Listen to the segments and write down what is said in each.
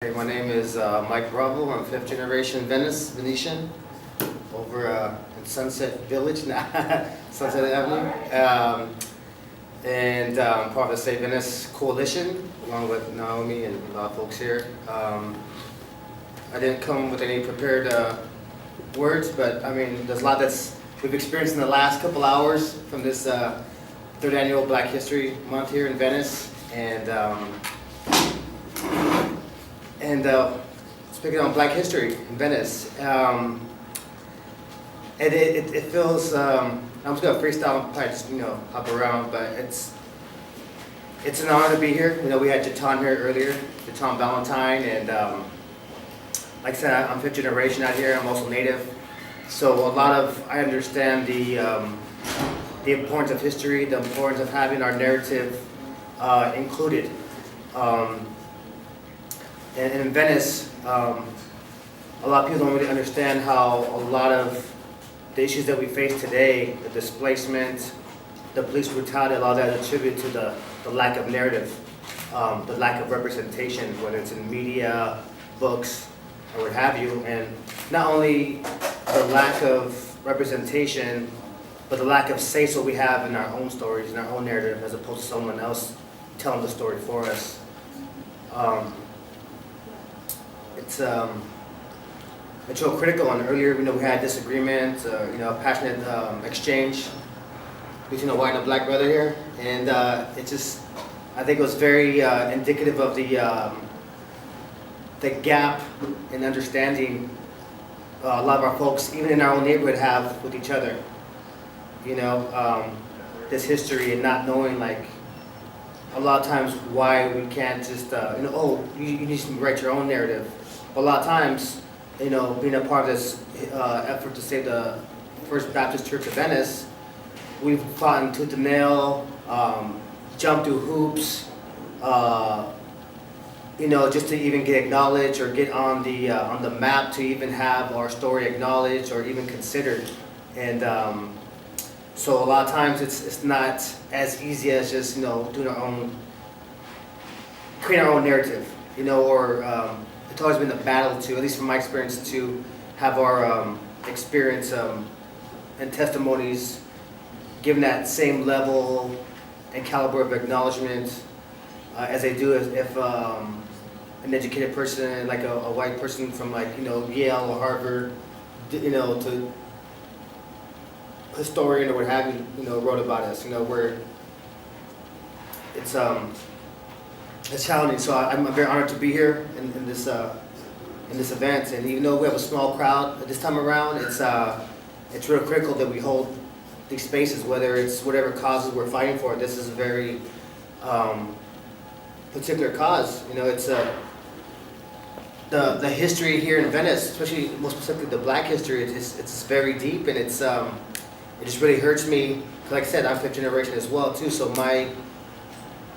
Hey, my name is Mike Bravo. I'm fifth generation Venetian over in Sunset Village, Sunset Avenue. And part of the Save Venice Coalition, along with Naomi and a lot of folks here. I didn't come with any prepared words, but I mean, there's a lot we've experienced in the last couple hours from this third annual Black History Month here in Venice. And speaking on Black history in Venice, and it feels, I'm just gonna freestyle and probably just, hop around, but it's an honor to be here. We had Jatan here earlier, Jatan Valentine, and like I said, I'm fifth generation out here. I'm also native, so I understand the importance of history, the importance of having our narrative included. And in Venice, a lot of people don't really understand how a lot of the issues that we face today, the displacement, the police brutality, a lot of that is attributed to the lack of narrative, the lack of representation, whether it's in media, books, or what have you. And not only the lack of representation, but the lack of say-so we have in our own stories, in our own narrative, as opposed to someone else telling the story for us. It's real critical, and earlier, we had disagreement, passionate exchange between a white and a black brother here, and I think it was very indicative of the gap in understanding a lot of our folks, even in our own neighborhood, have with each other. This history and not knowing, a lot of times why we can't just, you need to write your own narrative. But a lot of times, being a part of this effort to save the First Baptist Church of Venice, we've fought tooth and nail, jumped through hoops, just to even get acknowledged or get on the map to even have our story acknowledged or even considered. And so a lot of times it's not as easy as just doing creating our own narrative, or it's always been a battle to, at least from my experience, to have our experience and testimonies given that same level and caliber of acknowledgement as they do if an educated person, like a white person from Yale or Harvard, to historian or what have you, wrote about us, where it's challenging. So I'm very honored to be here in this event, and even though we have a small crowd this time around, it's real critical that we hold these spaces, whether it's whatever causes we're fighting for. This is a very particular cause. It's the history here in Venice, especially most specifically the Black history. It's very deep, and it just really hurts me. Like I said, I'm fifth generation as well too. So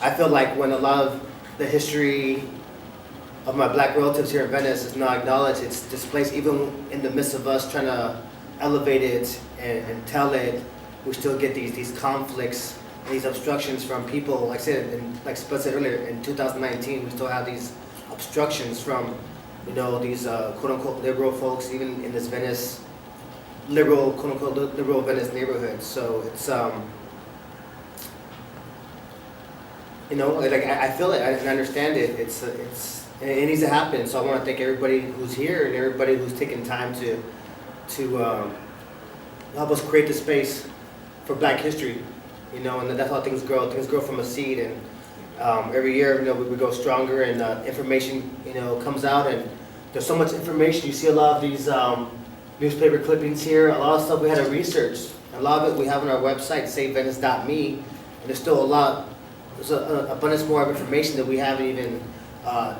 I feel like when a lot of the history of my Black relatives here in Venice is not acknowledged, it's displaced. Even in the midst of us trying to elevate it and tell it, we still get these conflicts and these obstructions from people. Like I said, and like Spud said earlier, in 2019, we still have these obstructions from these quote-unquote liberal folks, even in this Venice liberal, quote-unquote liberal Venice neighborhood. So it's I feel it, I understand it. It needs to happen. So I want to thank everybody who's here and everybody who's taken time to help us create the space for Black history. And that's how things grow. Things grow from a seed, and every year, we grow stronger, and information, comes out, and there's so much information. You see a lot of these newspaper clippings here. A lot of stuff we had to research. A lot of it we have on our website, savevenice.me, and there's still a lot. There's an abundance more of information that we haven't even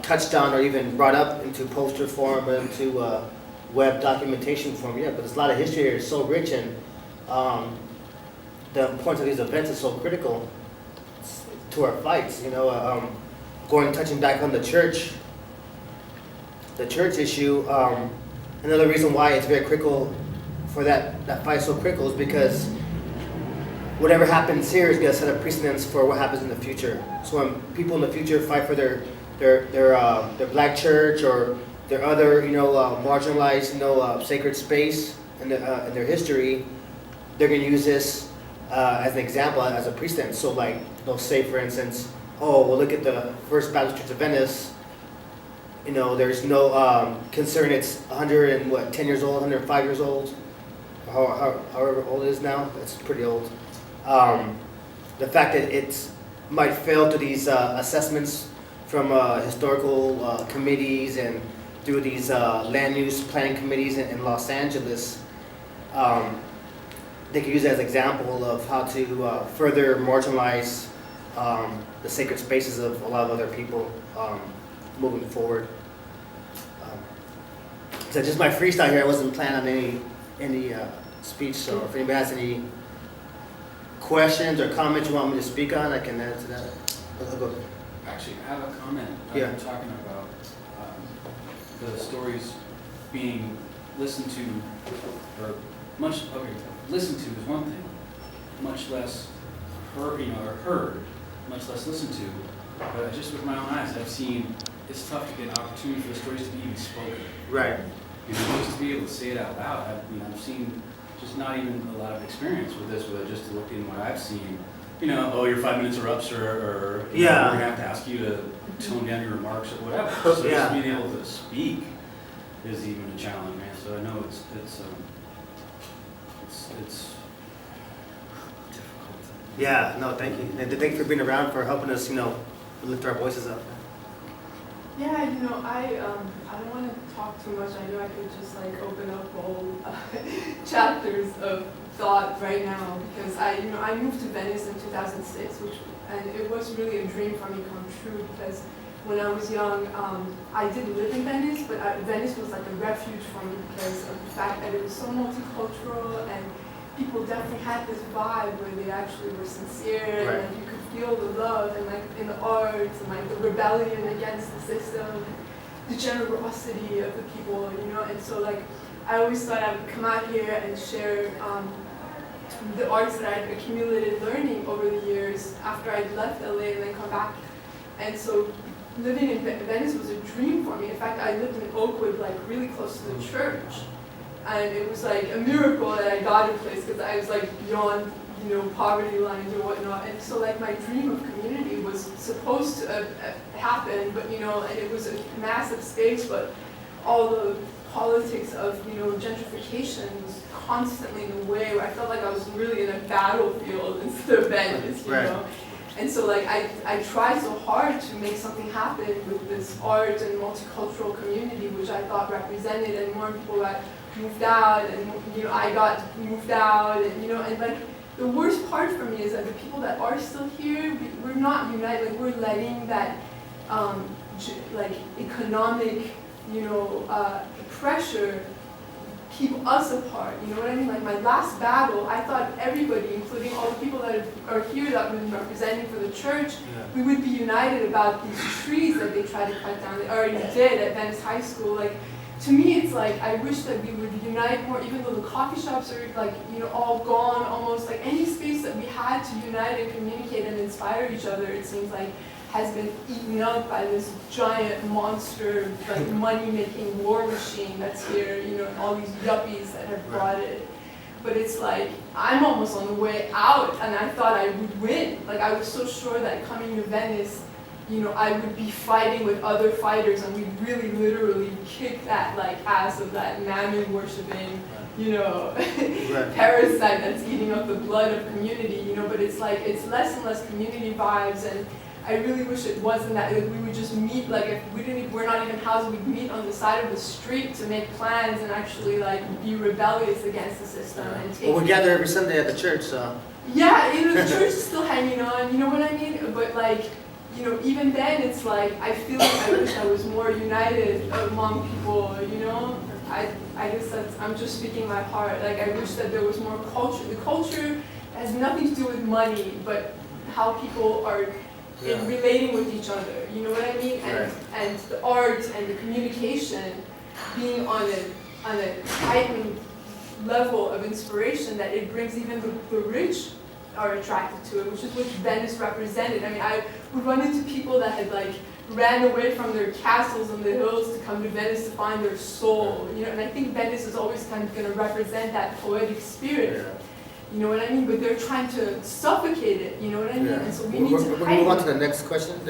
touched on or even brought up into poster form or into web documentation form yet. But there's a lot of history here. It's so rich, and the importance of these events is so critical to our fights. Touching back on the church issue. Another reason why it's very critical for that fight so critical is because whatever happens here is going to set a precedence for what happens in the future. So when people in the future fight for their their black church or their other marginalized sacred space in their history, they're gonna use this as an example, as a precedent. So like they'll say, for instance, oh well, look at the First Baptist Church of Venice. There's no concern. It's 10 years old, 105 years old, however old it is now. That's pretty old. The fact that it might fail to these assessments from historical committees and through these land use planning committees in Los Angeles, they could use it as an example of how to further marginalize the sacred spaces of a lot of other people moving forward. So just my freestyle here. I wasn't planning on any speech. So if anybody has any questions or comments you want me to speak on, I can add to that. I'll go. Actually, I have a comment. Yeah. You're talking about the stories being listened to, or listened to is one thing, much less heard, much less listened to. But just with my own eyes, I've seen it's tough to get an opportunity for the stories to be even spoken. Right. Just to be able to say it out loud. I've seen just not even a lot of experience with this, but just looking what I've seen. Oh, your 5 minutes are up, sir, or we're gonna have to ask you to tone down your remarks or whatever. So just being able to speak is even a challenge, man. So I know it's difficult. Yeah. No, thank you, and thank you for being around, for helping us, lift our voices up. Yeah, I don't want to talk too much. I know I could just open up whole chapters of thought right now, because I moved to Venice in 2006, and it was really a dream for me come true, because when I was young, I did live in Venice, but Venice was like a refuge for me because of the fact that it was so multicultural, and people definitely had this vibe where they actually were sincere, right. And you could feel the love and in the arts and the rebellion against the system, the generosity of the people, and so I always thought I would come out here and share the arts that I'd accumulated learning over the years after I'd left LA and then come back. And so living in Venice was a dream for me. In fact, I lived in Oakwood, really close to the church. And it was a miracle that I got a place, because I was beyond, poverty lines or whatnot. And so my dream of community was supposed to happen, but and it was a massive space, but all the politics of gentrification was constantly in the way, where I felt like I was really in a battlefield instead of Venice, you know. And so I tried so hard to make something happen with this art and multicultural community, which I thought represented, and more people got moved out, and I got moved out, and the worst part for me is that the people that are still here, we're not united. We're letting that economic pressure keep us apart. You know what I mean? My last battle, I thought everybody, including all the people that are here that we've been representing for the church, we would be united about these trees that they tried to cut down. They already did at Venice High School. To me, it's I wish that we would unite more, even though the coffee shops are all gone almost. Any space that we had to unite and communicate and inspire each other, it seems has been eaten up by this giant monster, money-making war machine that's here, and all these yuppies that have brought it. But it's I'm almost on the way out, and I thought I would win. I was so sure that coming to Venice, I would be fighting with other fighters, and we'd really literally kick that ass of that mammon-worshipping, parasite that's eating up the blood of community, but it's it's less and less community vibes, and I really wish it wasn't that. We would just meet, if we're not even housed, we'd meet on the side of the street to make plans and actually be rebellious against the system. And take we gather every Sunday at the church, so. Yeah, the church is still hanging on, you know what I mean? But even then, it's I feel I wish I was more united among people, I guess I'm just speaking my heart. I wish that there was more culture. The culture has nothing to do with money, but how people are relating with each other, you know what I mean? And the art and the communication being on a heightened level of inspiration that it brings even the rich are attracted to it, which is what Venice represented. I mean, I would run into people that had ran away from their castles on the hills to come to Venice to find their soul, you know, and I think Venice is always kind of going to represent that poetic spirit, you know what I mean? But they're trying to suffocate it, you know what I mean? And so we need to We're going to move on to the next question.